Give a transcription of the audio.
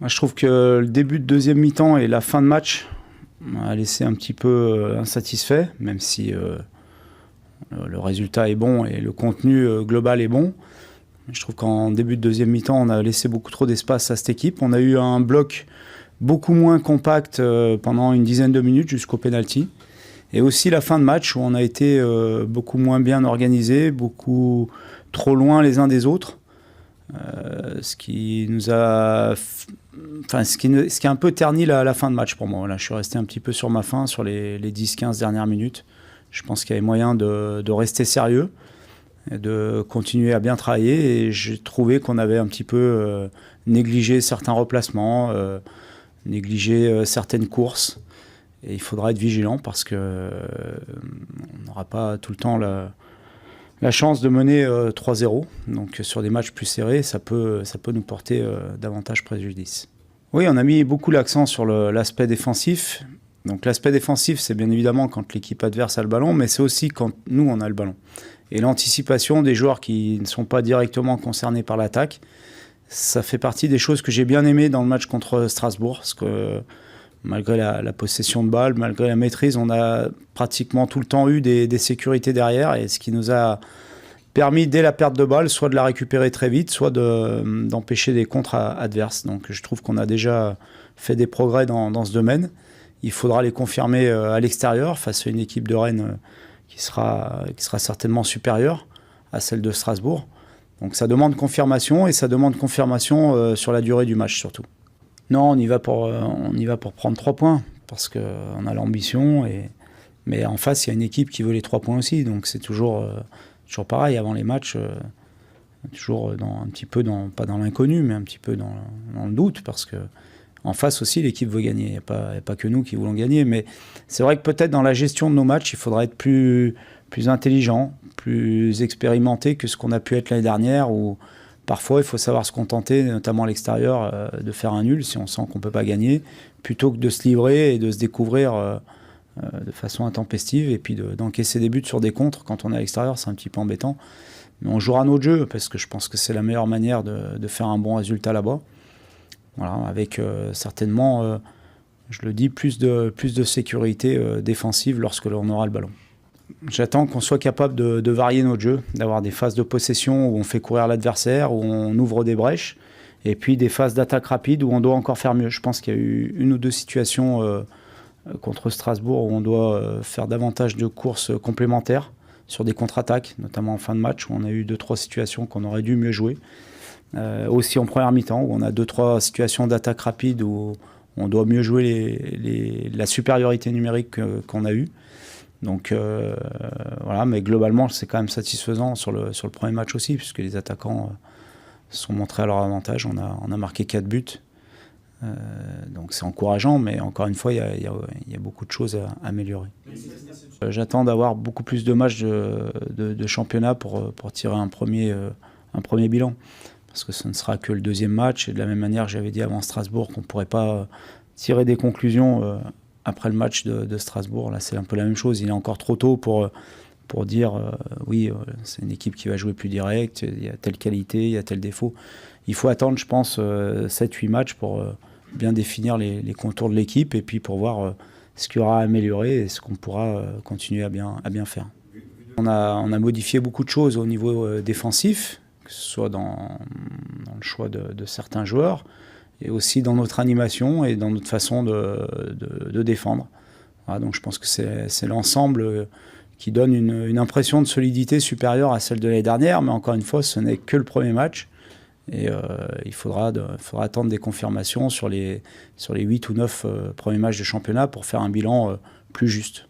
Moi, je trouve que le début de deuxième mi-temps et la fin de match m'a laissé un petit peu insatisfait, même si le résultat est bon et le contenu global est bon. Je trouve qu'en début de deuxième mi-temps, on a laissé beaucoup trop d'espace à cette équipe. On a eu un bloc beaucoup moins compact pendant une dizaine de minutes jusqu'au penalty. Et aussi la fin de match où on a été beaucoup moins bien organisé, beaucoup trop loin les uns des autres. Ce qui nous a... Enfin, ce qui a un peu terni la fin de match pour moi. Là, je suis resté un petit peu sur ma faim sur les 10-15 dernières minutes. Je pense qu'il y avait moyen de rester sérieux, et de continuer à bien travailler. Et j'ai trouvé qu'on avait un petit peu négligé certains replacements, négligé certaines courses. Et il faudra être vigilant parce qu'on n'aura pas tout le temps la chance de mener 3-0. Donc sur des matchs plus serrés, ça peut nous porter davantage préjudice. Oui, on a mis beaucoup l'accent sur l'aspect défensif. Donc l'aspect défensif, c'est bien évidemment quand l'équipe adverse a le ballon, mais c'est aussi quand nous, on a le ballon. Et l'anticipation des joueurs qui ne sont pas directement concernés par l'attaque, ça fait partie des choses que j'ai bien aimées dans le match contre Strasbourg, parce que malgré la possession de balle, malgré la maîtrise, on a pratiquement tout le temps eu des sécurités derrière, et ce qui nous a permis, dès la perte de balle, soit de la récupérer très vite, soit d'empêcher des contres adverses. Donc je trouve qu'on a déjà fait des progrès dans ce domaine. Il faudra les confirmer à l'extérieur, face à une équipe de Rennes qui sera certainement supérieure à celle de Strasbourg. Donc ça demande confirmation, et ça demande confirmation sur la durée du match surtout. Non, on y va pour prendre 3 points, parce qu'on a l'ambition, mais en face, il y a une équipe qui veut les 3 points aussi. Donc c'est toujours pareil, avant les matchs, toujours un petit peu, pas dans l'inconnu, mais un petit peu dans le doute, parce qu'en face aussi, l'équipe veut gagner. Il n'y a pas que nous qui voulons gagner, mais c'est vrai que peut-être dans la gestion de nos matchs, il faudra être plus intelligent, plus expérimenté que ce qu'on a pu être l'année dernière, où parfois il faut savoir se contenter, notamment à l'extérieur, de faire un nul si on sent qu'on ne peut pas gagner, plutôt que de se livrer et de se découvrir de façon intempestive, et puis d'encaisser des buts sur des contres quand on est à l'extérieur, c'est un petit peu embêtant. Mais on jouera notre jeu, parce que je pense que c'est la meilleure manière de faire un bon résultat là-bas. Voilà, avec certainement, je le dis, plus de sécurité défensive lorsque l'on aura le ballon. J'attends qu'on soit capable de varier notre jeu, d'avoir des phases de possession où on fait courir l'adversaire, où on ouvre des brèches, et puis des phases d'attaque rapide où on doit encore faire mieux. Je pense qu'il y a eu une ou deux situations contre Strasbourg où on doit faire davantage de courses complémentaires sur des contre-attaques, notamment en fin de match, où on a eu 2-3 situations qu'on aurait dû mieux jouer. Aussi en première mi-temps, où on a 2-3 situations d'attaque rapide où on doit mieux jouer la supériorité numérique qu'on a eue. Donc voilà, mais globalement, c'est quand même satisfaisant sur le premier match aussi, puisque les attaquants se sont montrés à leur avantage. On a marqué 4 buts. Donc c'est encourageant, mais encore une fois, il y a beaucoup de choses à améliorer. J'attends d'avoir beaucoup plus de matchs de championnat pour tirer un premier bilan. Parce que ce ne sera que le deuxième match, et de la même manière, j'avais dit avant Strasbourg qu'on ne pourrait pas tirer des conclusions après le match de Strasbourg. Là, c'est un peu la même chose. Il est encore trop tôt pour dire oui, c'est une équipe qui va jouer plus direct, il y a telle qualité, il y a tel défaut. Il faut attendre, je pense, 7-8 matchs pour bien définir les contours de l'équipe, et puis pour voir ce qu'il y aura à améliorer et ce qu'on pourra continuer à bien faire. On a modifié beaucoup de choses au niveau défensif, que ce soit dans le choix de certains joueurs, et aussi dans notre animation et dans notre façon de défendre. Voilà, donc je pense que c'est l'ensemble qui donne une impression de solidité supérieure à celle de l'année dernière, mais encore une fois, ce n'est que le premier match, et il faudra attendre des confirmations sur les 8 ou 9 premiers matchs de championnat pour faire un bilan plus juste.